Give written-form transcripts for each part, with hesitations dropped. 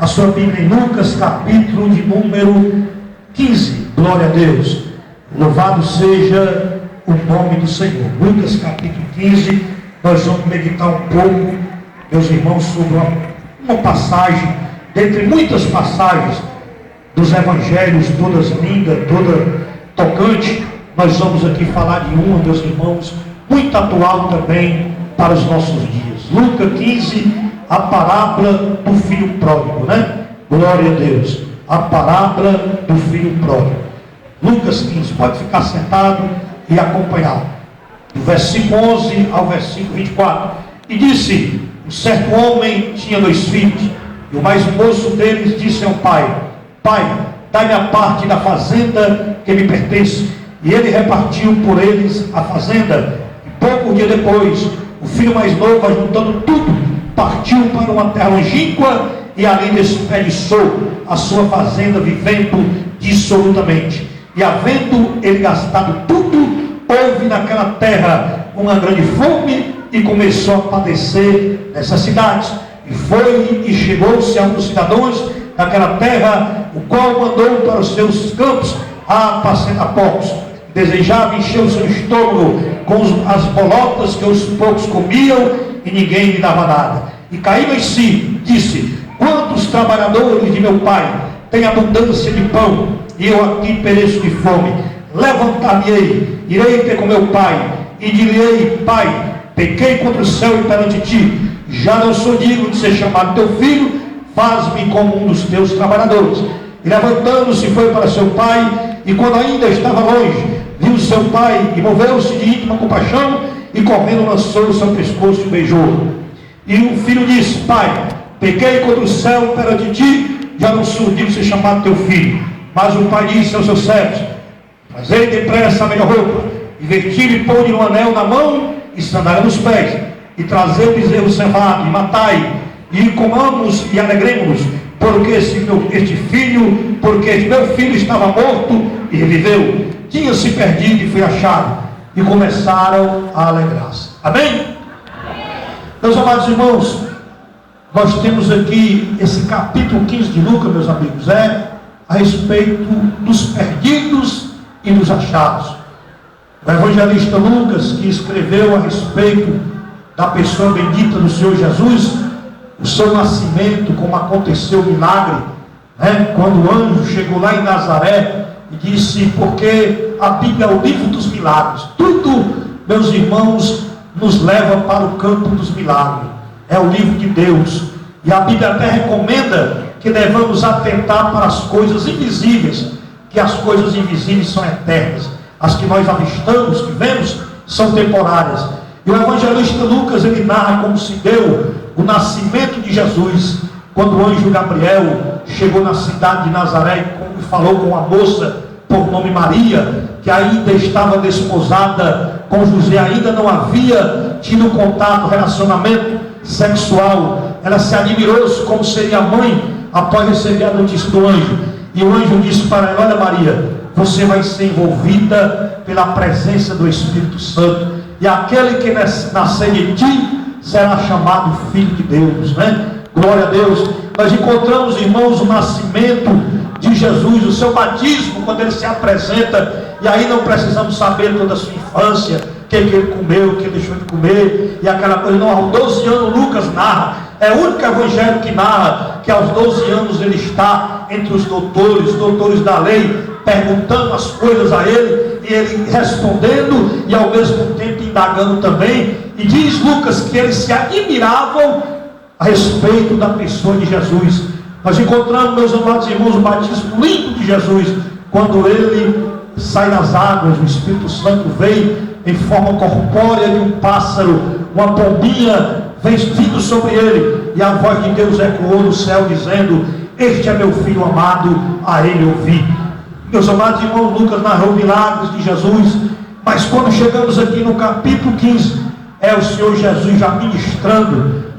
a sua Bíblia em Lucas, capítulo de número 15. Glória a Deus. Louvado seja o nome do Senhor. Lucas, capítulo 15. Nós vamos meditar um pouco, meus irmãos, sobre uma passagem, dentre muitas passagens dos evangelhos, todas lindas, toda tocante. Nós vamos aqui falar de uma, meus irmãos, muito atual também para os nossos dias. Lucas 15, a parábola do filho pródigo, né? Glória a Deus. A parábola do filho pródigo. Lucas 15, pode ficar sentado e acompanhar. Do versículo 11 ao versículo 24. E disse: um certo homem tinha 2 filhos, e o mais moço deles disse ao pai: Pai, dá-me a parte da fazenda que me pertence. E ele repartiu por eles a fazenda. E pouco dia depois, o filho mais novo, ajuntando tudo, partiu para uma terra longínqua e ali desperdiçou a sua fazenda, vivendo dissolutamente. E havendo ele gastado tudo, houve naquela terra uma grande fome e começou a padecer necessidades. E foi e chegou-se a um dos cidadãos daquela terra, o qual mandou para os seus campos a apacentar porcos. Desejava encher o seu estômago com as bolotas que os porcos comiam, e ninguém lhe dava nada. E caiu em si, disse: quantos trabalhadores de meu pai têm abundância de pão, e eu aqui pereço de fome? Levantar-me-ei, irei ter com meu pai, e dir-lhe-ei: Pai, pequei contra o céu e perante ti, já não sou digno de ser chamado teu filho, faz-me como um dos teus trabalhadores. E levantando-se foi para seu pai, e quando ainda estava longe, viu seu pai, e moveu-se de íntima compaixão, e correndo lançou o seu pescoço e beijou. E o filho disse: Pai, pequei contra o céu perante ti, já não sou digno de ser chamado teu filho. Mas o pai disse aos seus servos: fazei depressa a melhor roupa, e vestir e pôr-lhe um anel na mão e sandália nos pés, e trazei o bezerro cevado, e matai, e comamos e alegremos-nos, porque este meu filho estava morto e reviveu, tinha se perdido e foi achado. E começaram a alegrar-se. Amém? Meus amados irmãos, nós temos aqui esse capítulo 15 de Lucas, meus amigos, a respeito dos perdidos e dos achados. O evangelista Lucas, que escreveu a respeito da pessoa bendita do Senhor Jesus, o seu nascimento, como aconteceu o milagre, quando o anjo chegou lá em Nazaré e disse, porque a Bíblia é o livro dos milagres. Tudo, meus irmãos, nos leva para o campo dos milagres. É o livro de Deus. E a Bíblia até recomenda que devamos atentar para as coisas invisíveis, que as coisas invisíveis são eternas. As que nós avistamos, que vemos, são temporárias. E o evangelista Lucas, ele narra como se deu o nascimento de Jesus, quando o anjo Gabriel chegou na cidade de Nazaré e falou com a moça por nome Maria, que ainda estava desposada com José, ainda não havia tido contato, relacionamento sexual. Ela se admirou como seria a mãe após receber a notícia do anjo. E o anjo disse para ela: olha Maria, você vai ser envolvida pela presença do Espírito Santo, e aquele que nascer de ti será chamado Filho de Deus, Glória a Deus. Nós encontramos, irmãos, o nascimento de Jesus, o seu batismo, quando ele se apresenta, e aí não precisamos saber toda a sua infância, o que ele comeu, o que ele deixou de comer, e aquela coisa. Não, aos 12 anos Lucas narra, é o único evangelho que narra que aos 12 anos ele está entre os doutores da lei, perguntando as coisas a ele, e ele respondendo, e ao mesmo tempo indagando também. E diz Lucas que eles se admiravam a respeito da pessoa de Jesus. Nós encontramos, meus amados irmãos, o batismo lindo de Jesus, quando ele sai das águas, o Espírito Santo veio em forma corpórea de um pássaro, uma pombinha vem vindo sobre ele, e a voz de Deus ecoou no céu dizendo: este é meu filho amado, a ele ouvi. Meus amados irmãos, Lucas narrou milagres de Jesus, mas quando chegamos aqui no capítulo 15, é o Senhor Jesus já ministrando,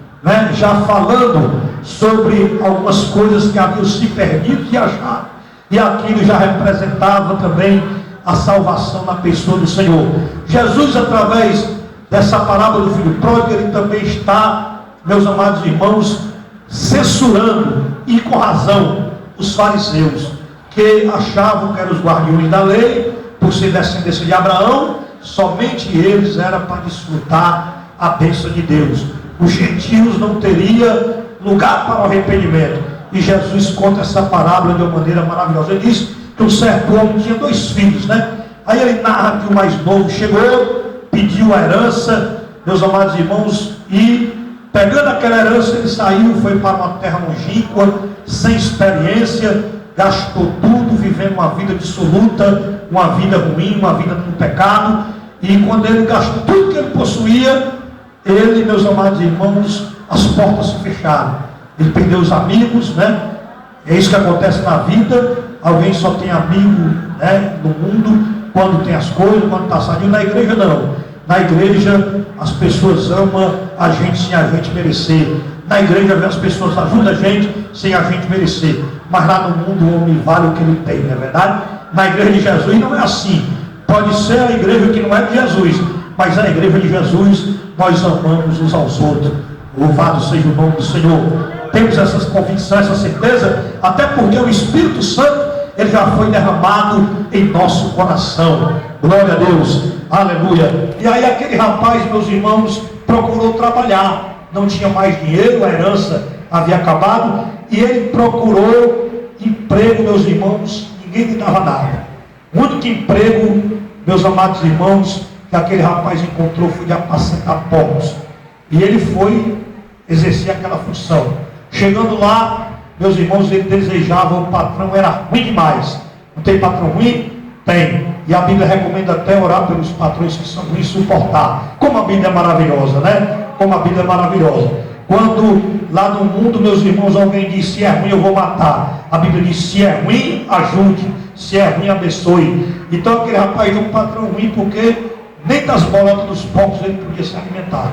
já falando sobre algumas coisas que haviam se perdido e achado, e aquilo já representava também a salvação na pessoa do Senhor. Jesus, através dessa parábola do filho pródigo, ele também está, meus amados irmãos, censurando e com razão, os fariseus, que achavam que eram os guardiões da lei, por ser descendência de Abraão, somente eles eram para desfrutar a bênção de Deus. Os gentios não teriam lugar para o arrependimento. E Jesus conta essa parábola de uma maneira maravilhosa. Ele diz que um certo homem tinha 2 filhos, né? Aí ele narra que o mais novo chegou, pediu a herança, meus amados irmãos, e pegando aquela herança, ele saiu, foi para uma terra longínqua, sem experiência, gastou tudo, vivendo uma vida dissoluta, uma vida ruim, uma vida no pecado. E quando ele gastou tudo que ele possuía, ele, meus amados irmãos, as portas se fecharam. Ele perdeu os amigos, né? É isso que acontece na vida. Alguém só tem amigo, né, no mundo quando tem as coisas, quando está saindo. Na igreja não. Na igreja as pessoas amam a gente sem a gente merecer. Na igreja as pessoas ajudam a gente sem a gente merecer. Mas lá no mundo o homem vale o que ele tem, não é verdade? Na igreja de Jesus não é assim. Pode ser a igreja que não é de Jesus, mas a igreja de Jesus nós amamos uns aos outros. Louvado seja o nome do Senhor. Temos essa convicção, essa certeza, até porque o Espírito Santo ele já foi derramado em nosso coração. Glória a Deus, aleluia. E aí aquele rapaz, meus irmãos, procurou trabalhar, não tinha mais dinheiro, a herança havia acabado, e ele procurou emprego, meus irmãos, ninguém lhe dava nada. O único emprego, meus amados irmãos, que aquele rapaz encontrou foi de apacentar porcos. E ele foi exercer aquela função. Chegando lá, meus irmãos, ele desejava, o patrão era ruim demais. Não tem patrão ruim? Tem. E a Bíblia recomenda até orar pelos patrões que são ruins, suportar. Como a Bíblia é maravilhosa, né? Como a Bíblia é maravilhosa. Quando lá no mundo, meus irmãos, alguém diz, se é ruim eu vou matar. A Bíblia diz, se é ruim, ajude. Se é ruim, abençoe. Então aquele rapaz tinha um patrão ruim, porque nem das bolotas dos porcos ele podia se alimentar.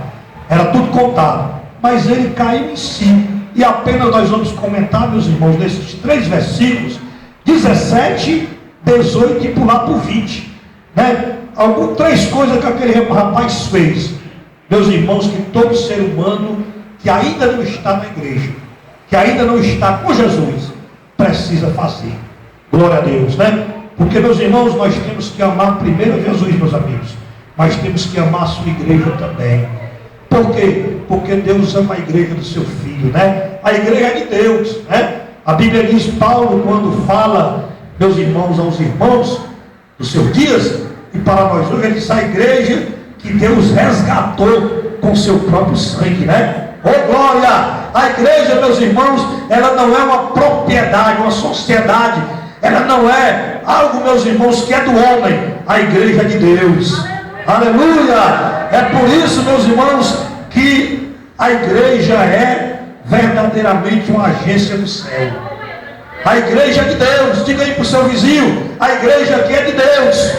Era tudo contado. Mas ele caiu em si. E apenas nós vamos comentar, meus irmãos, nesses 3 versículos, 17, 18 e pular por 20. Né? 3 coisas que aquele rapaz fez. Meus irmãos, que todo ser humano que ainda não está na igreja, que ainda não está com Jesus, precisa fazer. Glória a Deus, né? Porque, meus irmãos, nós temos que amar primeiro Jesus, meus amigos, mas temos que amar a sua igreja também. Por quê? Porque Deus ama a igreja do seu Filho, né? A igreja é de Deus, né? A Bíblia diz, Paulo, quando fala, meus irmãos, aos irmãos dos seus dias, e para nós hoje, ele diz, a igreja que Deus resgatou com seu próprio sangue, né? Oh glória! A igreja, meus irmãos, ela não é uma propriedade, uma sociedade, ela não é algo, meus irmãos, que é do homem. A igreja é de Deus. Aleluia! É por isso, meus irmãos, que a igreja é verdadeiramente uma agência do céu. A igreja é de Deus. Diga aí para o seu vizinho, a igreja aqui é de Deus.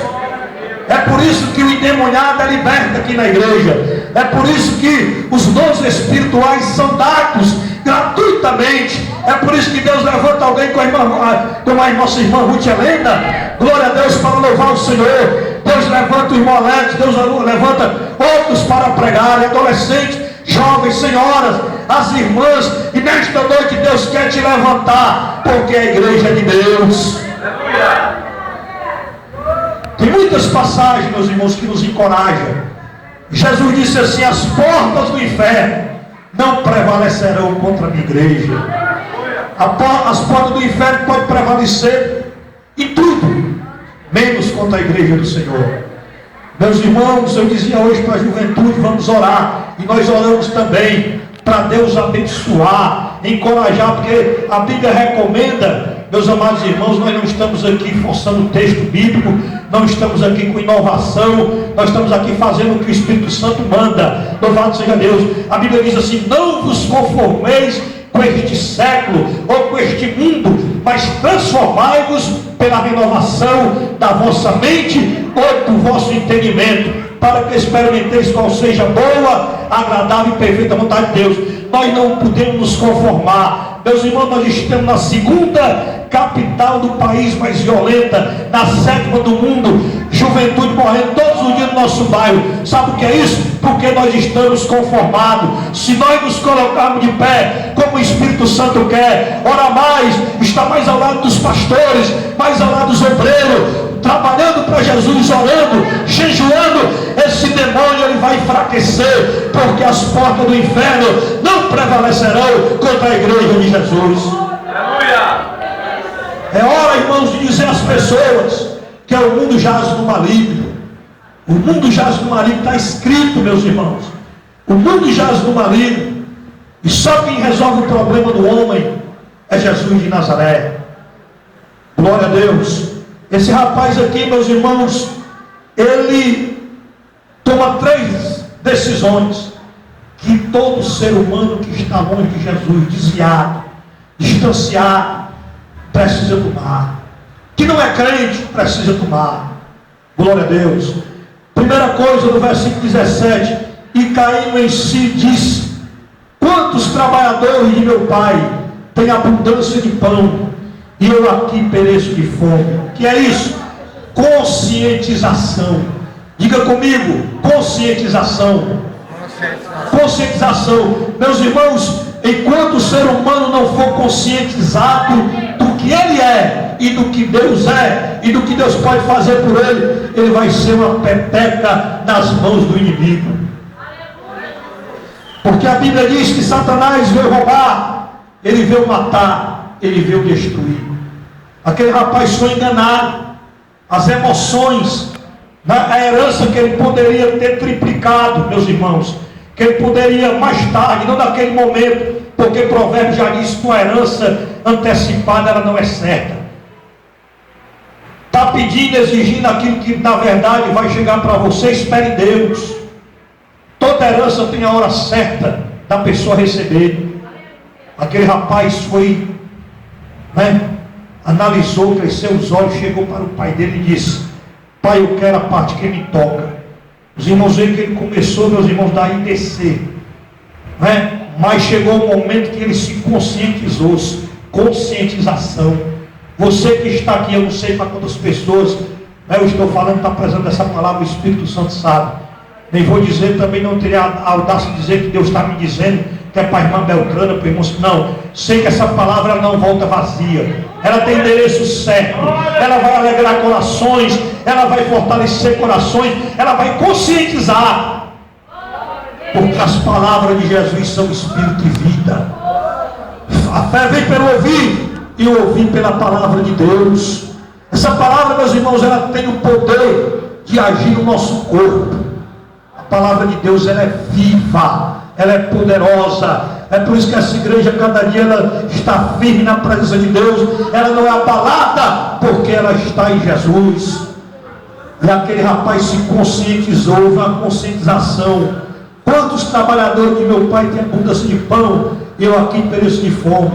É por isso que o endemoniado é liberto aqui na igreja. É por isso que os dons espirituais são dados gratuitamente. É por isso que Deus levanta alguém como a nossa irmã Ruth Helena. Glória a Deus, para louvar o Senhor. Deus levanta o irmão Alex, Deus levanta outros para pregar, adolescentes, jovens, senhoras, as irmãs. E nesta noite Deus quer te levantar, porque a igreja é de Deus. Tem muitas passagens, meus irmãos, que nos encorajam. Jesus disse assim, as portas do inferno não prevalecerão contra a minha igreja. As portas do inferno podem prevalecer em tudo, menos contra a igreja do Senhor. Meus irmãos, eu dizia hoje para a juventude, vamos orar. E nós oramos também para Deus abençoar, encorajar, porque a Bíblia recomenda, meus amados irmãos, nós não estamos aqui forçando o texto bíblico, não estamos aqui com inovação, nós estamos aqui fazendo o que o Espírito Santo manda. Louvado seja Deus. A Bíblia diz assim, não vos conformeis com este século, ou com este mundo, mas transformai-vos pela renovação da vossa mente, ou do vosso entendimento, para que experimenteis qual seja boa, agradável e perfeita vontade de Deus. Nós não podemos nos conformar. Meus irmãos, nós estamos na segunda capital do país mais violenta, na 7ª do mundo. juventude morrendo todos os dias no nosso bairro. Sabe o que é isso? Porque nós estamos conformados. Se nós nos colocarmos de pé, como o Espírito Santo quer, ora mais, está mais ao lado dos pastores, mais ao lado dos obreiros, trabalhando para Jesus, orando, jejuando, esse demônio ele vai enfraquecer, porque as portas do inferno não prevalecerão contra a igreja de Jesus. Aleluia! É hora, irmãos, de dizer às pessoas que o mundo jaz no maligno. O mundo jaz no maligno, está escrito, meus irmãos. O mundo jaz no maligno. E só quem resolve o problema do homem é Jesus de Nazaré. Glória a Deus. Esse rapaz aqui, meus irmãos, ele toma 3 decisões que todo ser humano que está longe de Jesus, desviado, distanciado, precisa tomar. Que não é crente, precisa tomar. Glória a Deus. Primeira coisa, no versículo 17: e caindo em si, disse: quantos trabalhadores de meu pai têm abundância de pão, e eu aqui pereço de fome. Que é isso? Conscientização. Diga comigo, conscientização. Conscientização. Meus irmãos, enquanto o ser humano não for conscientizado do que ele é, e do que Deus é, e do que Deus pode fazer por ele, ele vai ser uma peteca nas mãos do inimigo. Porque a Bíblia diz que Satanás veio roubar, ele veio matar, ele veio destruir. Aquele rapaz foi enganado. As emoções, a herança que ele poderia ter triplicado, meus irmãos, que ele poderia mais tarde, não naquele momento, porque Provérbios já diz que uma herança antecipada ela não é certa. Está pedindo, exigindo aquilo que na verdade vai chegar para você. Espere Deus. Toda herança tem a hora certa da pessoa receber. Aquele rapaz foi, analisou, cresceu os olhos, chegou para o pai dele e disse: pai, eu quero a parte que me toca. Os irmãos veem que ele começou, meus irmãos, daí descer, mas chegou o momento que ele se conscientizou. Conscientização. Você que está aqui, eu não sei para quantas pessoas eu estou falando, está apresentando essa palavra, o Espírito Santo sabe. Nem vou dizer, também não teria a audácia de dizer que Deus está me dizendo que é para a irmã Beltrana, para o irmão. Não, sei que essa palavra não volta vazia. Ela tem endereço certo. Ela vai alegrar corações, ela vai fortalecer corações, ela vai conscientizar. Porque as palavras de Jesus são espírito e vida. A fé vem pelo ouvir, e eu ouvi pela palavra de Deus. Essa palavra, meus irmãos, ela tem o poder de agir no nosso corpo. A palavra de Deus, ela é viva, ela é poderosa. É por isso que essa igreja, cada dia, ela está firme na presença de Deus. Ela não é abalada, porque ela está em Jesus. E aquele rapaz se conscientizou, houve uma conscientização. Quantos trabalhadores de meu pai têm abundância de pão, e eu aqui pereço de fome?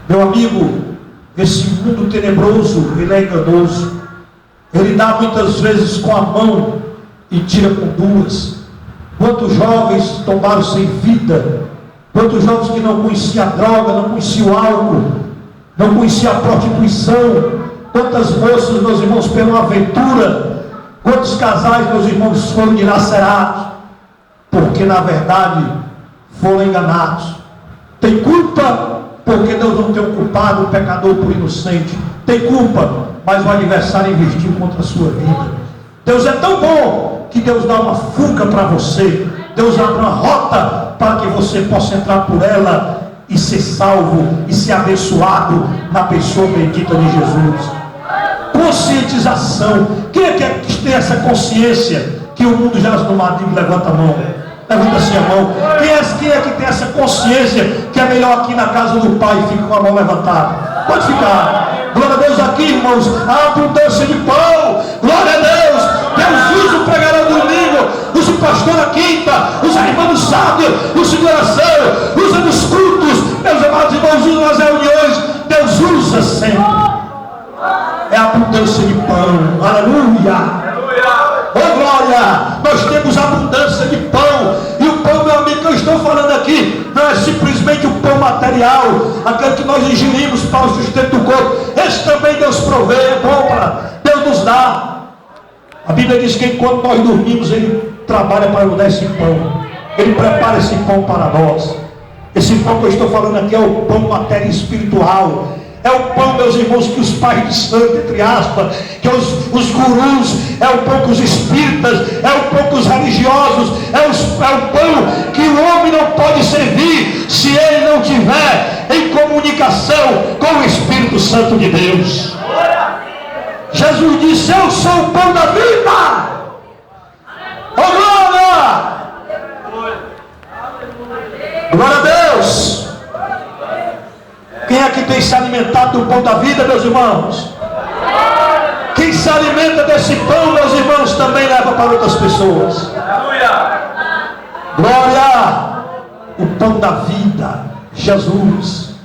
Meu amigo, esse mundo tenebroso, ele é enganoso. Ele dá muitas vezes com a mão e tira com duas. Quantos jovens tomaram sem vida? Quantos jovens que não conheciam a droga, não conheciam o álcool, não conheciam a prostituição? Quantas moças, meus irmãos, pela uma aventura? Quantos casais, meus irmãos, foram dilacerados? Porque na verdade foram enganados. Tem culpa? Porque Deus não tem um culpado, um pecador por inocente. Tem culpa, mas o adversário investiu contra a sua vida. Deus é tão bom que Deus dá uma fuga para você. Deus abre uma rota para que você possa entrar por ela e ser salvo e ser abençoado na pessoa bendita de Jesus. Conscientização. Quem é que tem essa consciência que o mundo jaz no maligno? Levanta a mão. Levanta assim a mão. Quem é que tem essa consciência que é melhor aqui na casa do Pai? Fica com a mão levantada. Pode ficar. Glória a Deus aqui, irmãos. A abundância de pão. Glória a Deus. Deus usa o pregador do domingo, usa o pastor na quinta, usa a irmã no sábado, usa em oração, usa nos cultos. Meus amados irmãos, usa nas reuniões. Deus usa sempre. É a abundância de pão. Aleluia. Oh glória, nós temos abundância de pão. E o pão, meu amigo, que eu estou falando aqui não é simplesmente o pão material, aquele que nós ingerimos para o sustento do corpo. Esse também Deus provê, é bom para Deus nos dá. A Bíblia diz que enquanto nós dormimos, Ele trabalha para nos dar esse pão. Ele prepara esse pão para nós. Esse pão que eu estou falando aqui é o pão matéria espiritual. É o pão, meus irmãos, que os pais de santo, entre aspas, que os gurus, é o pão que os espíritas, é o pão que os religiosos, é o pão que o homem não pode servir se ele não tiver em comunicação com o Espírito Santo de Deus. Jesus disse: eu sou o pão da vida. Oh, glória! Glória a Deus! Quem é que tem se alimentado do pão da vida, meus irmãos? Quem se alimenta desse pão, meus irmãos, também leva para outras pessoas. Glória! O pão da vida, Jesus.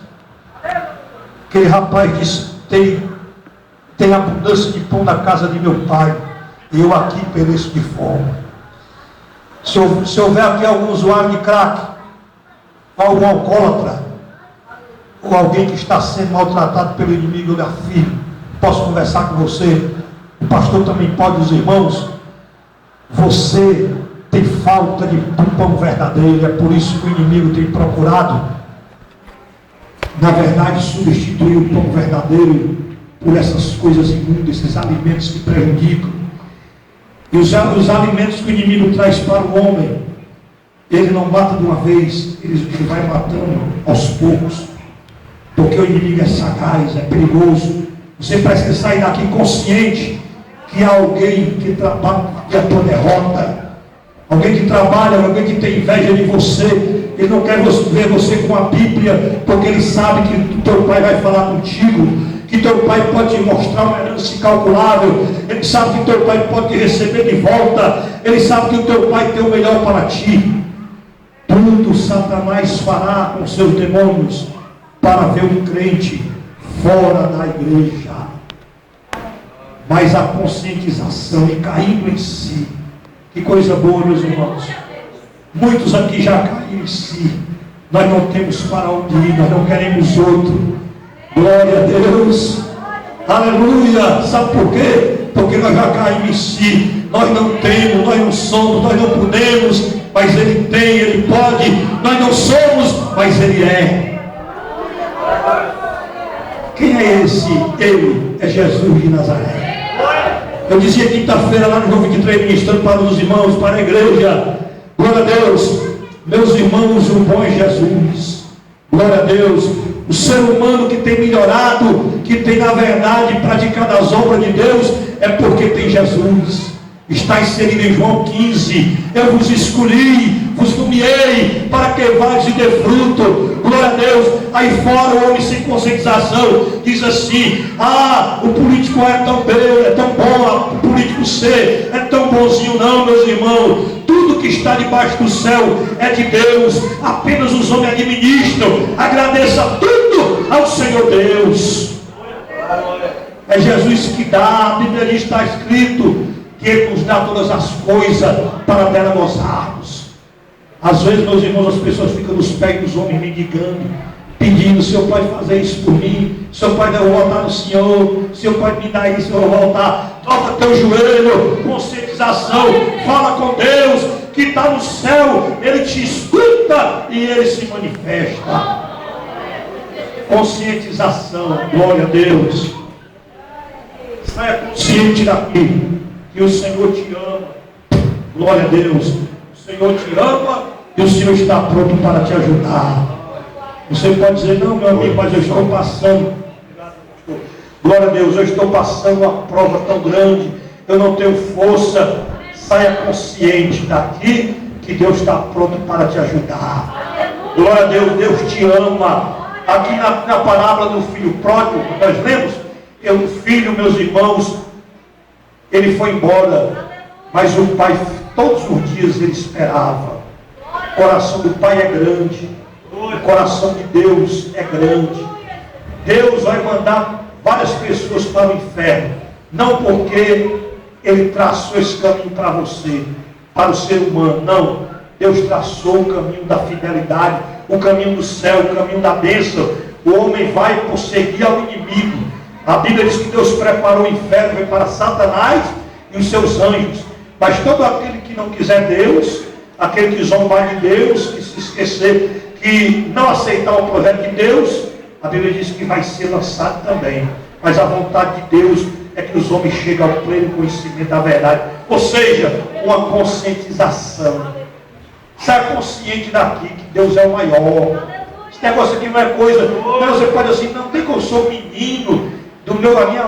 Aquele rapaz disse: tem abundância de pão na casa de meu pai, e eu aqui pereço de fome. Se houver aqui algum usuário de crack, algum alcoólatra, ou alguém que está sendo maltratado pelo inimigo, meu filho, posso conversar com você? O pastor também pode, os irmãos. Você tem falta de pão verdadeiro, é por isso que o inimigo tem procurado, na verdade, substituir o pão verdadeiro por essas coisas imundas, esses alimentos que prejudicam. E os alimentos que o inimigo traz para o homem, ele não mata de uma vez, ele vai matando aos poucos, porque o inimigo é sagaz, é perigoso. Você precisa sair daqui consciente que há alguém que trabalha a tua derrota, alguém que trabalha, alguém que tem inveja de você. Ele não quer ver você com a Bíblia, porque ele sabe que o teu pai vai falar contigo, que teu pai pode te mostrar uma herança incalculável. Ele sabe que teu pai pode te receber de volta. Ele sabe que o teu pai tem o melhor para ti. Tudo Satanás fará com seus demônios para ver um crente fora da igreja. Mas a conscientização e caindo em si, que coisa boa, meus irmãos. Muitos aqui já caíram em si. Nós não temos para onde ir, nós não queremos outro. Glória a Deus, aleluia. Sabe por quê? Porque nós já caímos em si. Nós não temos, nós não somos, nós não podemos, mas Ele tem, Ele pode. Nós não somos, mas Ele é. Quem é esse? Ele é Jesus de Nazaré. Eu dizia quinta-feira lá no João 23, ministrando para os irmãos, para a igreja. Glória a Deus, meus irmãos, o bom é Jesus. Glória a Deus. O ser humano que tem melhorado, que tem na verdade praticado as obras de Deus, é porque tem Jesus. Está inserido em João 15. Eu vos escolhi, vos nomeei, para que vais e dê fruto. Glória a Deus. Aí fora o homem sem conscientização diz assim: ah, o político é tão bem, é tão bom, o político C é tão bonzinho. Não, meus irmãos. Tudo que está debaixo do céu é de Deus. Apenas os homens administram. Agradeça tudo ao Senhor Deus. É Jesus que dá. A Bíblia está escrito que Ele nos dá todas as coisas para dela gozarmos. Às vezes, meus irmãos, as pessoas ficam nos pés dos homens mendigando, pedindo: seu pai fazer isso por mim, seu pai eu vou voltar no Senhor, seu pai me dá isso, eu vou voltar. Toca teu joelho, conscientização, fala com Deus que está no céu, Ele te escuta e Ele se manifesta. Conscientização, glória a Deus. Saia consciente daqui que o Senhor te ama. Glória a Deus. O Senhor te ama e o Senhor está pronto para te ajudar. Você pode dizer: não, meu amigo, mas eu estou passando. Glória a Deus, eu estou passando uma prova tão grande, eu não tenho força. Saia consciente daqui que Deus está pronto para te ajudar. Glória a Deus, Deus te ama. Aqui na parábola do filho pródigo, nós lemos, o filho, meus irmãos, ele foi embora, mas o pai, todos os dias ele esperava. O coração do pai é grande, o coração de Deus é grande. Deus vai mandar várias pessoas para o inferno, não porque Ele traçou esse caminho para você, para o ser humano, não. Deus traçou o caminho da fidelidade, o caminho do céu, o caminho da bênção. O homem vai prosseguir ao inimigo. A Bíblia diz que Deus preparou o inferno para Satanás e os seus anjos. Mas todo aquele que não quiser Deus, aquele que zombar de Deus, que se esquecer, que não aceitar o projeto de Deus, a Bíblia diz que vai ser lançado também. Mas a vontade de Deus é que os homens cheguem ao pleno conhecimento da verdade. Ou seja, uma conscientização. Está consciente daqui que Deus é o maior. Esse negócio aqui não é coisa. Você pode assim, não tem que eu sou menino.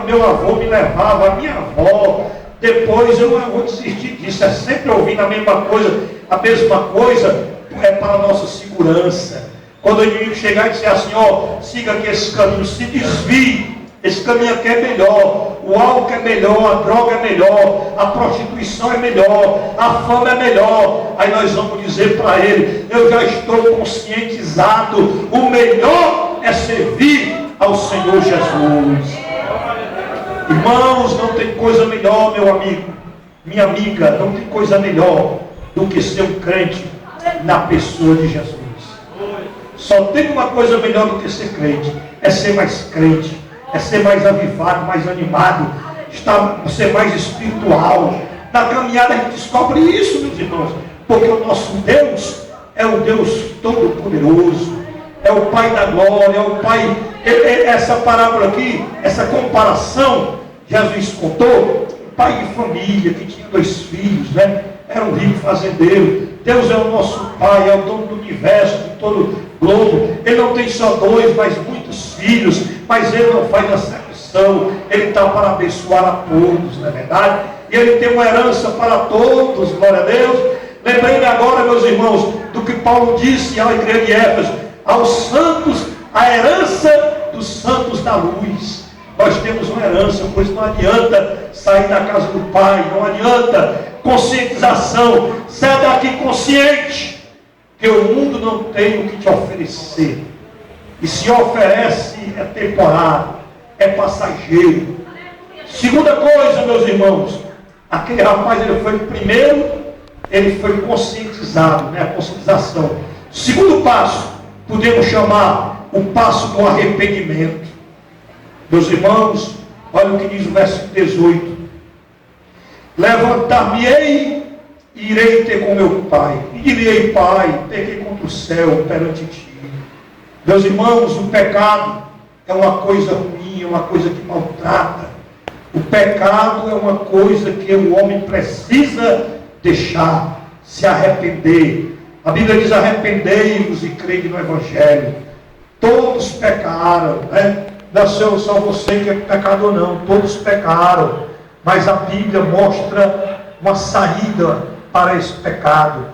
Meu avô me levava, a minha avó. Depois eu não vou desistir disso. É sempre ouvindo a mesma coisa. A mesma coisa é para a nossa segurança. Quando o inimigo chegar e disser assim, ó, siga aqui esse caminho, se desvie. Esse caminho aqui é melhor, o álcool é melhor, a droga é melhor, a prostituição é melhor, a fama é melhor. Aí nós vamos dizer para ele, eu já estou conscientizado, o melhor é servir ao Senhor Jesus. Irmãos, não tem coisa melhor, meu amigo, minha amiga, não tem coisa melhor do que ser um crente na pessoa de Jesus. Só tem uma coisa melhor do que ser crente, é ser mais crente. É ser mais avivado, mais animado, ser mais espiritual. Na caminhada a gente descobre isso, meus irmãos, porque o nosso Deus é o Deus Todo-Poderoso, é o Pai da glória, é o Pai. Essa parábola aqui, essa comparação, Jesus contou, um pai de família que tinha 2 filhos, né? Era um rico fazendeiro. Deus é o nosso Pai, é o dono do universo, de todo o globo. Ele não tem só 2, mas muitos filhos, mas ele não faz acepção. Ele está para abençoar a todos, não é verdade? E ele tem uma herança para todos, glória a Deus. Lembrei-me agora, meus irmãos, do que Paulo disse à igreja de Éfeso, aos santos, a herança dos santos da luz. Nós temos uma herança, pois não adianta sair da casa do Pai, não adianta conscientização, sai daqui consciente, que o mundo não tem o que te oferecer, e se oferece é temporário, é passageiro. Segunda coisa, meus irmãos, aquele rapaz, ele foi primeiro, ele foi conscientizado, né? A conscientização. Segundo passo, podemos chamar o passo do arrependimento. Meus irmãos, olha o que diz o versículo 18: levantar-me-ei e irei ter com meu pai, e direi, Pai, pequei contra o céu perante ti. Meus irmãos, o pecado é uma coisa ruim, é uma coisa que maltrata. O pecado é uma coisa que o homem precisa deixar, se arrepender. A Bíblia diz, arrependei-vos e crede no Evangelho. Todos pecaram, né? Não é só você que é pecador, não. Todos pecaram. Mas a Bíblia mostra uma saída para esse pecado,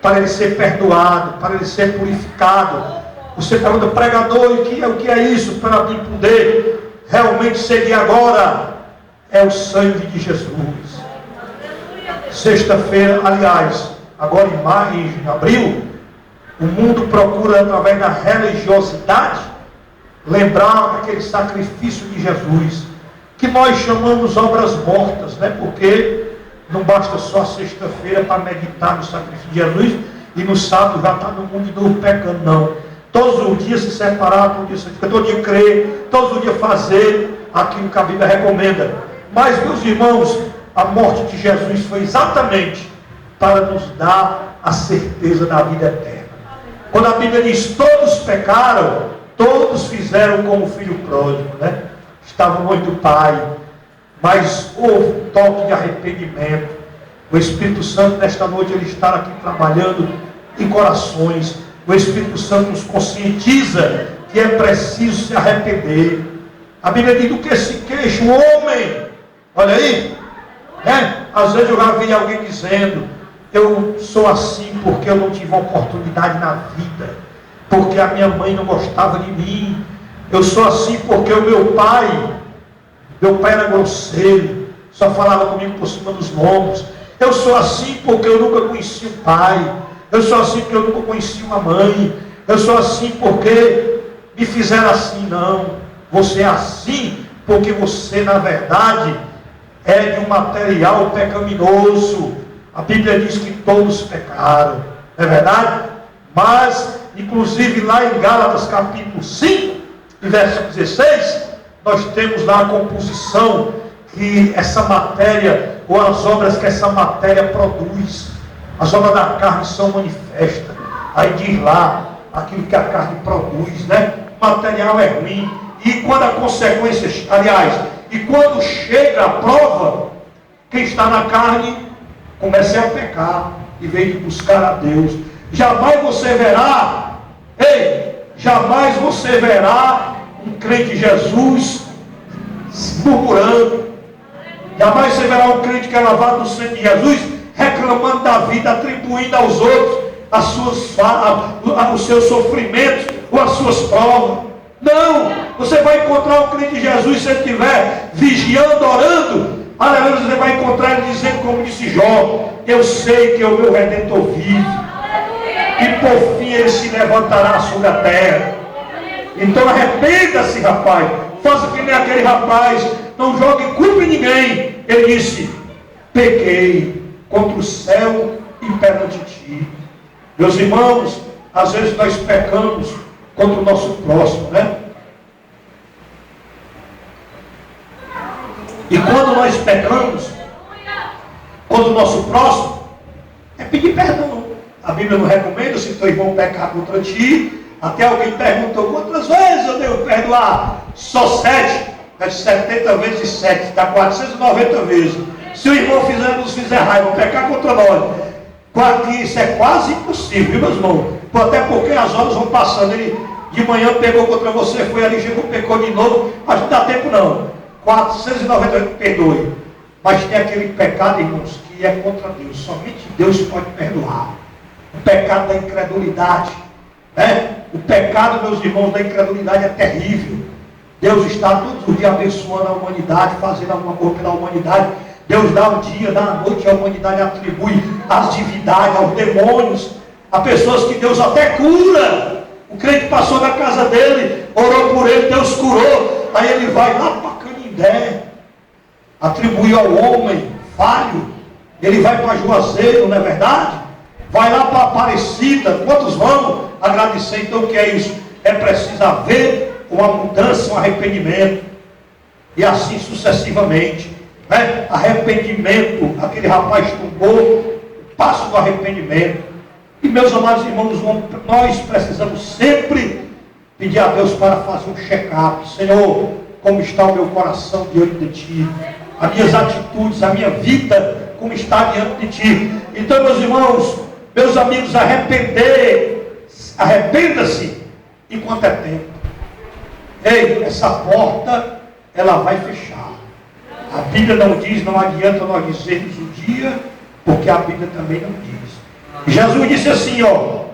para ele ser perdoado, para ele ser purificado. Você pergunta, pregador, o que é isso? Para mim poder realmente seguir agora, é o sangue de Jesus. Sexta-feira, aliás, agora em maio, em abril, o mundo procura, através da religiosidade, lembrar aquele sacrifício de Jesus, que nós chamamos obras mortas, né? Porque não basta só a sexta-feira para meditar no sacrifício de Jesus e no sábado já está no mundo de novo pecando, não. Todos os dias se separar, todo dia santificar, todo dia crer, todos os dias fazer aquilo que a Bíblia recomenda. Mas, meus irmãos, a morte de Jesus foi exatamente para nos dar a certeza da vida eterna. Quando a Bíblia diz, todos pecaram, todos fizeram como o filho pródigo, né? Estavam longe do Pai, mas houve um toque de arrependimento. O Espírito Santo, nesta noite, ele está aqui trabalhando em corações. O Espírito Santo nos conscientiza que é preciso se arrepender. A Bíblia diz, do que se queixa o homem? Olha aí, né? Às vezes eu já vi alguém dizendo, eu sou assim porque eu não tive oportunidade na vida, porque a minha mãe não gostava de mim. Eu sou assim porque o meu pai era grosseiro, só falava comigo por cima dos lombos. Eu sou assim porque eu nunca conheci o pai. Eu sou assim porque eu nunca conheci uma mãe. Eu sou assim porque me fizeram assim. Não, você é assim porque você, na verdade, é de um material pecaminoso. A Bíblia diz que todos pecaram, não é verdade? Mas, inclusive lá em Gálatas capítulo 5, versículo 16, nós temos lá a composição que essa matéria ou as obras que essa matéria produz. As obras da carne são manifestas. Aí diz lá, aquilo que a carne produz, né? O material é ruim. E quando a consequência, aliás, e quando chega a prova, quem está na carne começa a pecar e vem de buscar a Deus. Jamais você verá, jamais você verá um crente de Jesus murmurando. Jamais você verá um crente que é lavado no sangue de Jesus reclamando da vida, atribuindo aos outros os seus sofrimentos ou as suas provas. Não, você vai encontrar um crente de Jesus se ele estiver vigiando, orando. Aleluia, você vai encontrar ele dizendo, como disse Jó: eu sei que o meu Redentor vive, e por fim ele se levantará sobre a terra. Então arrependa-se, rapaz. Faça que nem aquele rapaz, não jogue culpa em ninguém. Ele disse: pequei contra o céu e perante ti. Meus irmãos, às vezes nós pecamos contra o nosso próximo, né? E quando nós pecamos contra o nosso próximo, é pedir perdão. A Bíblia não recomenda, se teu irmão pecar contra ti. Até alguém perguntou: quantas vezes eu devo perdoar? Só 7. É 70 vezes 7, dá 490 vezes. Se o irmão nos fizer raiva, pecar contra nós, isso é quase impossível, viu, meus irmãos? Até porque as horas vão passando. Ele de manhã pegou contra você, foi ali, chegou, pecou de novo. Mas não dá tempo não. 490, perdoe. Mas tem aquele pecado, irmãos, que é contra Deus. Somente Deus pode perdoar. O pecado da incredulidade, né? O pecado, meus irmãos, da incredulidade é terrível. Deus está todos os dias abençoando a humanidade, fazendo alguma coisa pela humanidade. Deus dá o dia, dá a noite, a humanidade atribui às divindades, aos demônios, a pessoas que Deus até cura. O crente passou na casa dele, orou por ele, Deus curou. Aí ele vai lá para Canindé, atribui ao homem falho. Ele vai para Juazeiro, não é verdade? Vai lá para Aparecida. Quantos vão agradecer? Então o que é isso? É preciso haver uma mudança, um arrependimento. E assim sucessivamente, né? Arrependimento. Aquele rapaz tomou o passo do arrependimento. E meus amados irmãos, nós precisamos sempre pedir a Deus para fazer um check-up. Senhor, como está o meu coração diante de Ti? As minhas atitudes, a minha vida, como está diante de Ti? Então, meus irmãos, meus amigos, arrependa-se enquanto é tempo. Ei, essa porta, ela vai fechar. A Bíblia não diz, não adianta nós dizermos o dia, porque a Bíblia também não diz. Jesus disse assim, ó: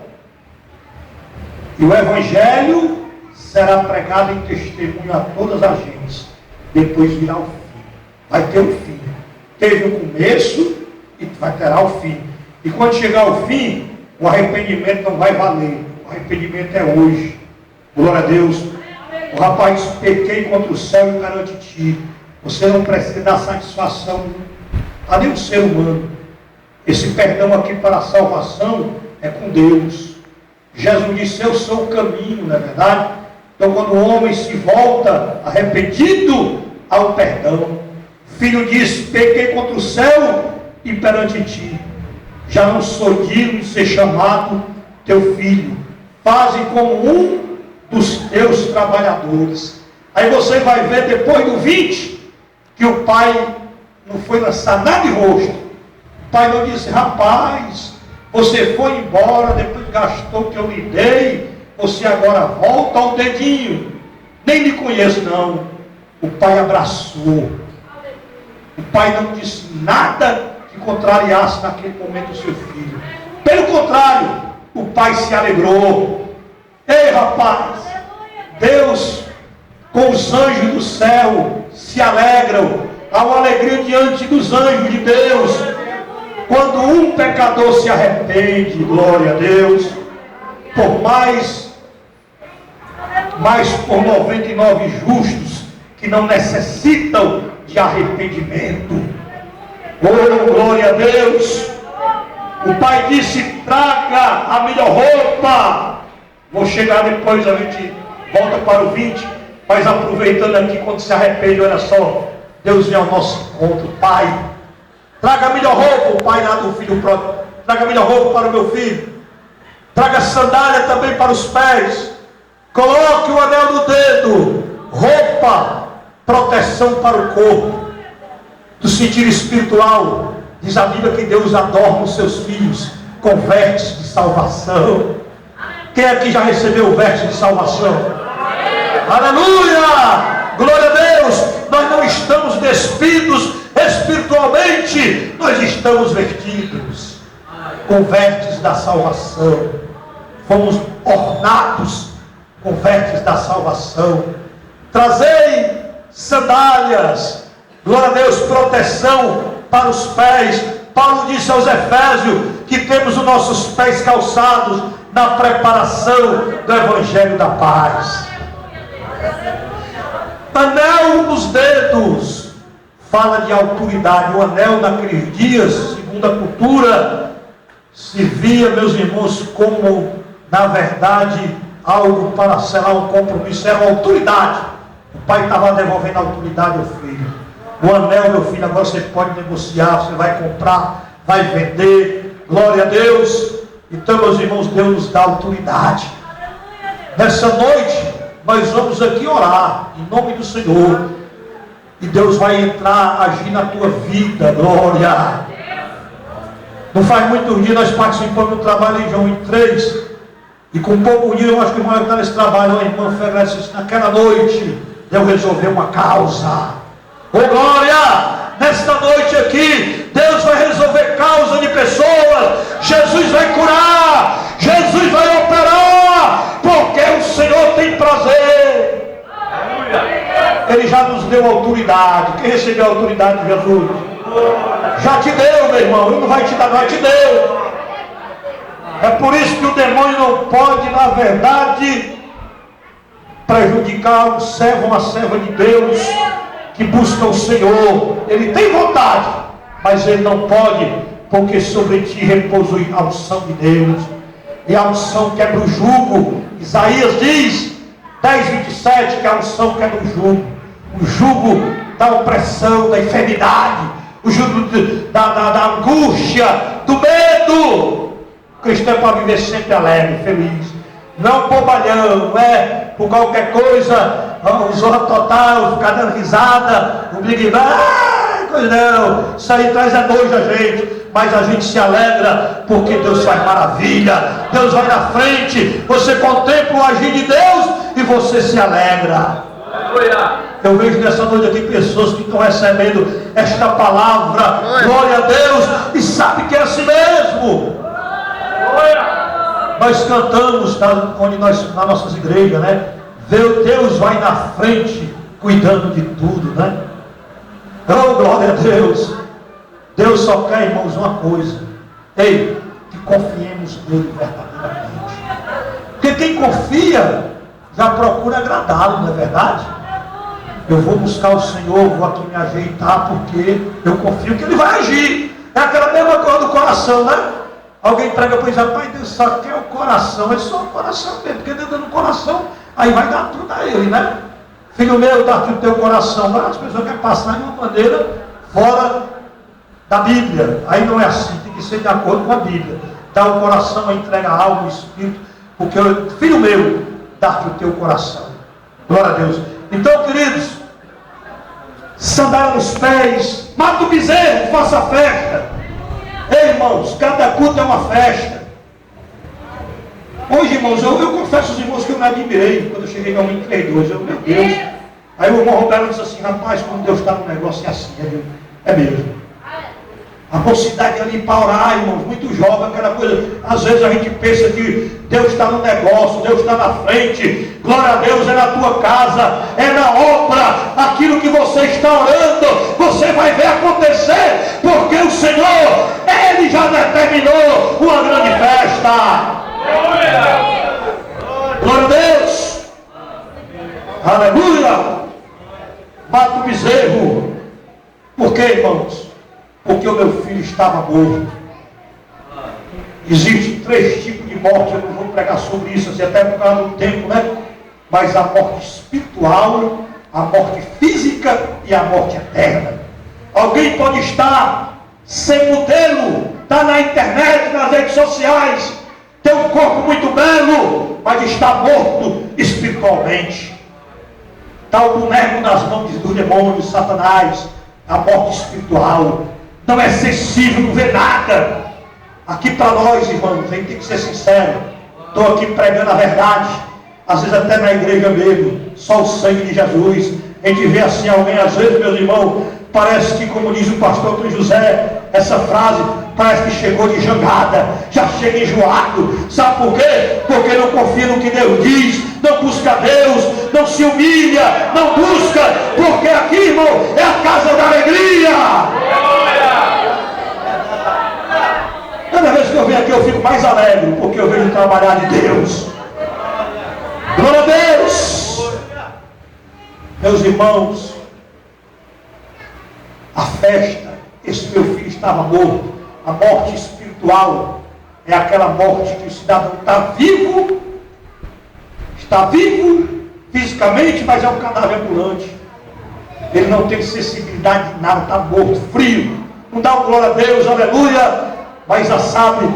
e o Evangelho será pregado em testemunho a todas as gentes, depois virá o fim. Vai ter um fim. Teve o começo e vai ter o fim. E quando chegar o fim, o arrependimento não vai valer. O arrependimento é hoje. Glória a Deus. O rapaz: pequei contra o céu e perante ti. Você não precisa dar satisfação a nenhum ser humano. Esse perdão aqui para a salvação é com Deus. Jesus disse: eu sou o caminho, não é verdade? Então quando o homem se volta arrependido, há o perdão. O filho disse: pequei contra o céu e perante ti. Já não sou digno de ser chamado teu filho. Faze como um dos teus trabalhadores. Aí você vai ver depois do 20 que o pai não foi lançar nada de rosto. O pai não disse: rapaz, você foi embora, depois gastou o que eu lhe dei, você agora volta ao dedinho. Nem lhe conheço, não. O pai abraçou. O pai não disse nada que contrariasse naquele momento o seu filho. Pelo contrário, o pai se alegrou. Ei, rapaz, Deus com os anjos do céu se alegram. Há uma alegria diante dos anjos de Deus quando um pecador se arrepende. Glória a Deus. Por mais por 99 justos que não necessitam de arrependimento. Oh, glória a Deus. O pai disse: traga a melhor roupa. Vou chegar depois, a gente volta para o 20. Mas aproveitando aqui, quando se arrepende, olha só, Deus vem ao nosso encontro. Pai, Traga a melhor roupa, o pai lá do filho pródigo. Traga a melhor roupa para o meu filho. Traga sandália também para os pés. Coloque o anel no dedo. Roupa, proteção para o corpo. Do sentido espiritual, diz a Bíblia que Deus adorna os seus filhos com vestes de salvação. Quem aqui já recebeu o veste de salvação? Aleluia! Glória a Deus! Nós não estamos despidos espiritualmente, nós estamos vestidos com vestes da salvação. Fomos ornados com vestes da salvação. Trazei sandálias, glória a Deus, proteção para os pés. Paulo disse aos Efésios que temos os nossos pés calçados na preparação do Evangelho da paz. Anel nos dedos fala de autoridade. O anel naqueles dias, segundo a cultura, se via, meus irmãos, como na verdade algo para selar um compromisso. Era uma autoridade. O pai estava devolvendo a autoridade ao filho. O anel, meu filho, agora você pode negociar, você vai comprar, vai vender. Glória a Deus. Então, meus irmãos, Deus nos dá autoridade. Nessa noite nós vamos aqui orar em nome do Senhor, e Deus vai entrar, agir na tua vida. Glória. Não faz muitos dias nós participamos do trabalho em João 3, e com pouco dia, eu acho que o maior está nesse trabalho, a irmã Fernanda disse, naquela noite Deus resolveu uma causa. Oh glória! Nesta noite aqui Deus vai resolver causa de pessoas. Jesus vai curar, Jesus vai operar, porque o Senhor tem prazer. Ele já nos deu autoridade. Quem recebeu a autoridade de Jesus? Já te deu, meu irmão. Ele não vai te dar, vai te deu. É por isso que o demônio não pode, na verdade, prejudicar um servo, uma serva de Deus que busca o Senhor. Ele tem vontade, mas ele não pode, porque sobre ti repousa a unção de Deus, e a unção quebra o jugo. Isaías diz 10:27 que a unção quebra o jugo da opressão, da enfermidade, o jugo da angústia, do medo. O cristão é para viver sempre alegre, feliz, não bobalhão, não é por qualquer coisa, zorra total, ficar dando risada, o Big Bang, coisa não. Isso aí traz a nojo a gente, mas a gente se alegra, porque Deus faz maravilha, Deus vai na frente, você contempla o agir de Deus e você se alegra. Eu vejo nessa noite aqui pessoas que estão recebendo esta palavra, glória a Deus, e sabe que é assim mesmo. Nós cantamos nas nossas igrejas, né? Deus vai na frente cuidando de tudo, né? Oh, glória a Deus. Deus só quer, irmãos, uma coisa. Ei, que confiemos nele verdadeiramente. Porque quem confia já procura agradá-lo, não é verdade? Eu vou buscar o Senhor, vou aqui me ajeitar, porque eu confio que ele vai agir. É aquela mesma coisa do coração, né? Alguém prega para ele, pai, Deus só quer o coração. É só o coração mesmo, porque dentro do coração, aí vai dar tudo a ele, né? Filho meu, dá tudo o teu coração. Mas as pessoas querem passar de uma maneira fora da Bíblia. Aí não é assim, tem que ser de acordo com a Bíblia. Dá o coração, entrega a alma, o espírito, porque filho meu, dá-te o teu coração. Glória a Deus. Então, queridos, sandália nos pés, mata o bezerro, faça festa. Ei, irmãos, cada culto é uma festa. Hoje, irmãos, eu confesso aos irmãos que eu me admirei quando eu cheguei ao 32. Meu Deus. Aí o irmão Roberto disse assim, rapaz, quando Deus está no negócio é assim, é mesmo. A mocidade ali para orar, irmãos, muito jovem, aquela coisa. Às vezes a gente pensa que Deus está no negócio, Deus está na frente. Glória a Deus, é na tua casa, é na obra. Aquilo que você está orando, você vai ver acontecer, porque o Senhor, Ele já determinou uma grande festa. Glória a Deus. Aleluia. Mata o bezerro. Por quê, irmãos? Porque o meu filho estava morto. Existem 3 tipos de morte. Eu não vou pregar sobre isso, assim, até por causa do tempo, né? Mas a morte espiritual, a morte física e a morte eterna. Alguém pode estar sem modelo, está na internet, nas redes sociais, tem um corpo muito belo, mas está morto espiritualmente. Está o boneco nas mãos do demônio, de Satanás, a morte espiritual. Não é sensível, não vê nada. Aqui para nós, irmãos, a gente tem que ser sincero. Estou aqui pregando a verdade. Às vezes até na igreja mesmo, só o sangue de Jesus. A gente vê assim alguém, às vezes, meus irmãos, parece que, como diz o pastor Antônio José, essa frase, parece que chegou de jangada, já chega enjoado. Sabe por quê? Porque não confia no que Deus diz, não busca Deus, não se humilha, não busca, porque aqui, irmão, é a casa da alegria. Cada vez que eu venho aqui eu fico mais alegre, porque eu vejo trabalhar de Deus. Glória a Deus. Meus irmãos, a festa, esse meu filho estava morto. A morte espiritual é aquela morte que o cidadão está vivo fisicamente, mas é um cadáver ambulante. Ele não tem sensibilidade de nada, está morto, frio. Não dá um glória a Deus, aleluia. Mas já sabe,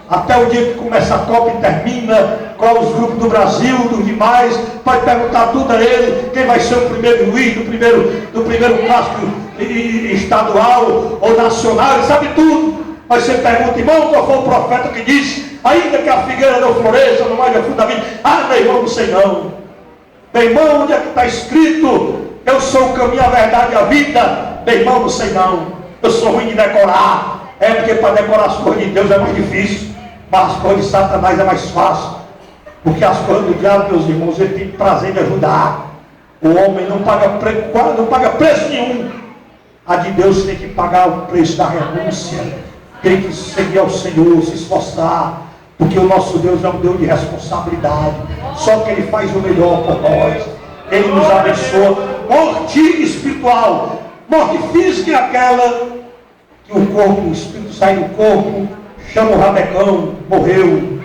até o dia que começa a Copa e termina, qual os grupos do Brasil, dos demais, vai perguntar tudo a ele, quem vai ser o primeiro juiz do primeiro clássico estadual ou nacional, ele sabe tudo. Mas você pergunta, irmão, qual foi o profeta que disse, ainda que a figueira não floresça no mais fundo da vida? Ah, meu irmão, não sei não. Meu irmão, onde é que está escrito, eu sou o caminho, a verdade e a vida? Meu irmão, não sei não. Eu sou ruim de decorar. É porque para decorar as coisas de Deus é mais difícil, mas as coisas de Satanás é mais fácil. Porque as coisas do diabo, meus irmãos, ele tem prazer de ajudar. O homem não paga preço nenhum. A de Deus tem que pagar o preço da renúncia. Tem que seguir ao Senhor, se esforçar. Porque o nosso Deus é um Deus de responsabilidade. Só que Ele faz o melhor por nós. Ele nos abençoa. Morte espiritual. Morte física é aquela que o corpo, o espírito sai do corpo, chama o rabecão, morreu,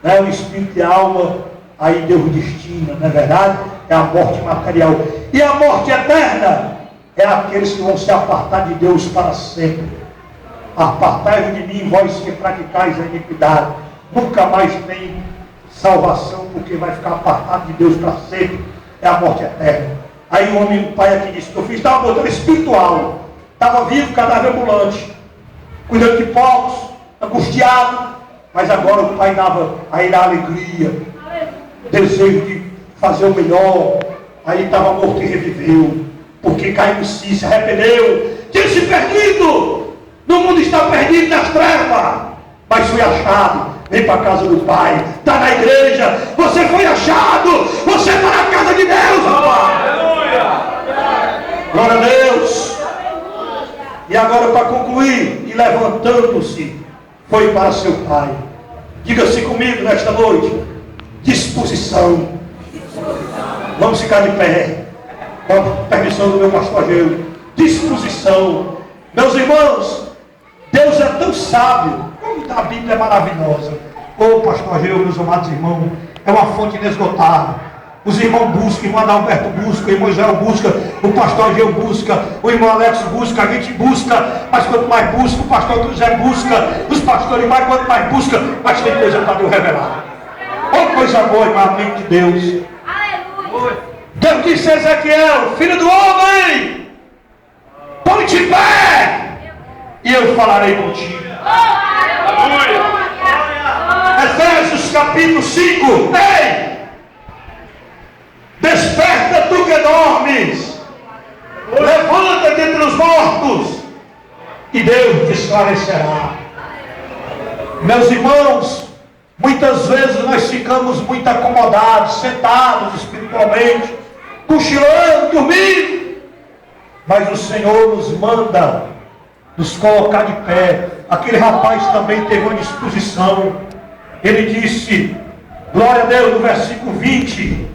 né? O espírito e a alma, aí Deus destina, não é verdade? É a morte material. E a morte eterna é aqueles que vão se apartar de Deus para sempre. Apartai-vos de mim, vós que praticais a iniquidade. Nunca mais tem salvação, porque vai ficar apartado de Deus para sempre. É a morte eterna. Aí o homem, o pai aqui disse que o filho estava botando espiritual. Estava vivo, cadáver ambulante, cuidando de povos, angustiado, mas agora o pai dava a ele a alegria, desejo de fazer o melhor. Aí estava morto e reviveu, porque caiu em si, se arrependeu, tinha se perdido, no mundo está perdido nas trevas, mas foi achado. Vem para a casa do Pai, está na igreja, você foi achado, você está na casa de Deus, rapaz. Glória a Deus. E agora, para concluir, e levantando-se, foi para seu pai. Diga-se comigo nesta noite: disposição. Vamos ficar de pé, com a permissão do meu pastor Ageu. Disposição. Meus irmãos, Deus é tão sábio, como a Bíblia é maravilhosa. Ô pastor Ageu, meus amados irmãos, é uma fonte inesgotável. Os irmãos buscam, o irmão Adalberto busca, o irmão Israel busca, o pastor Ageu busca, o irmão Alex busca, a gente busca, mas quanto mais busca, o pastor José busca, os pastores mais, quanto mais busca, mais tem coisa para Deus revelar. Olha coisa boa, irmão, amém de Deus. Aleluia. Deus disse a Ezequiel: filho do homem, põe-te em pé, e eu falarei contigo. Aleluia. Efésios capítulo 5, ei! Desperta tu que dormes, levanta-te entre os mortos, e Deus te esclarecerá. Meus irmãos, muitas vezes nós ficamos muito acomodados, sentados espiritualmente, cochilando, dormindo, mas o Senhor nos manda nos colocar de pé. Aquele rapaz também teve uma disposição. Ele disse, glória a Deus, no versículo 20,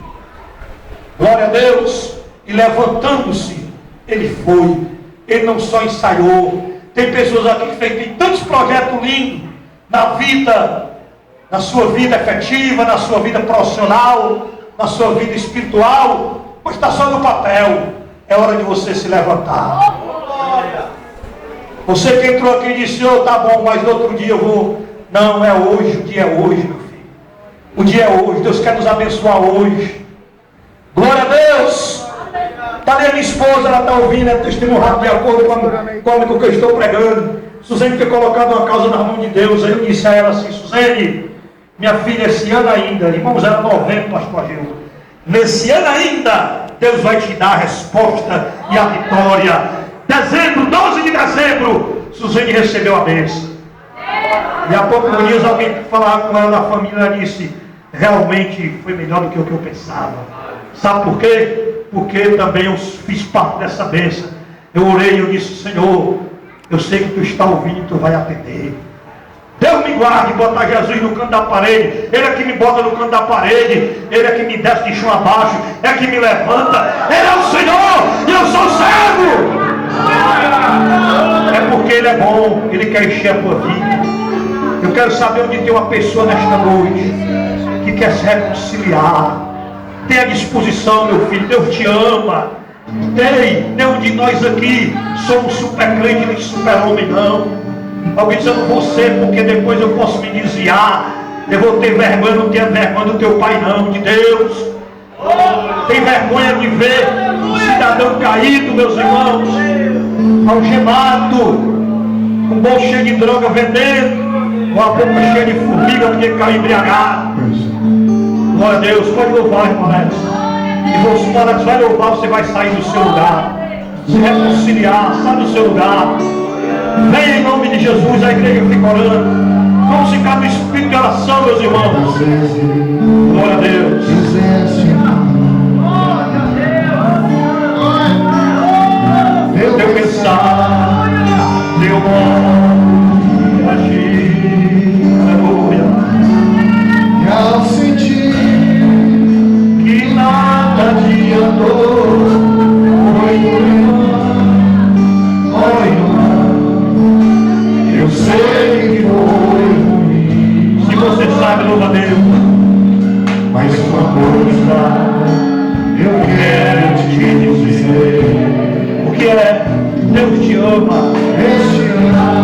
glória a Deus, e levantando-se, ele foi. Ele não só ensaiou. Tem pessoas aqui que têm tantos projetos lindos na vida, na sua vida efetiva, na sua vida profissional, na sua vida espiritual, mas está só no papel. É hora de você se levantar. Você que entrou aqui e disse, oh, tá bom, mas no outro dia eu vou. Não, é hoje, o dia é hoje, meu filho. O dia é hoje, Deus quer nos abençoar hoje. Glória a Deus. Está ali a minha esposa, ela está ouvindo, é testemunhado de acordo com o que eu estou pregando. Suzane foi colocada uma causa na mão de Deus. Aí eu disse a ela assim, Suzane, minha filha, esse ano ainda, irmãos, era novembro, pastor Ageu. Nesse ano ainda, Deus vai te dar a resposta e a vitória. Dezembro, 12 de dezembro, Suzane recebeu a bênção. E há poucos dias alguém falava com ela na família, ela disse, realmente foi melhor do que o que eu pensava. Sabe por quê? Porque eu também fiz parte dessa bênção. Eu orei e eu disse, Senhor, eu sei que tu está ouvindo e tu vai atender. Deus me guarde e botar Jesus no canto da parede. Ele é que me bota no canto da parede. Ele é que me desce de chão abaixo. É que me levanta. Ele é o Senhor e eu sou servo. É porque Ele é bom. Ele quer encher a tua vida. Eu quero saber onde tem uma pessoa nesta noite que quer se reconciliar. Tenha disposição, meu filho. Deus te ama. Nenhum de nós aqui somos super crente nem super homem, não. Alguém diz, eu não vou ser porque depois eu posso me desviar. Eu vou ter vergonha, não tenha vergonha do teu pai não, de Deus. Tem vergonha de ver um cidadão caído, meus irmãos, algemado, com o bolso cheio de droga vendendo, com a boca cheia de formiga porque caiu embriagado. Glória a Deus, pode louvar, irmão Alex. E você, na hora que vai louvar, você vai sair do seu lugar, se reconciliar, sai do seu lugar. Venha em nome de Jesus, a igreja fica orando. Vamos ficar no espírito de oração, meus irmãos. Glória a Deus. Teu pensar, teu modo, agir, aleluia. E ao sentir Que nada adiantou, foi eu sei que foi ruim, se você sabe, louva a Deus. mas uma coisa eu quero te dizer. O que é? Deus te ama. Este ano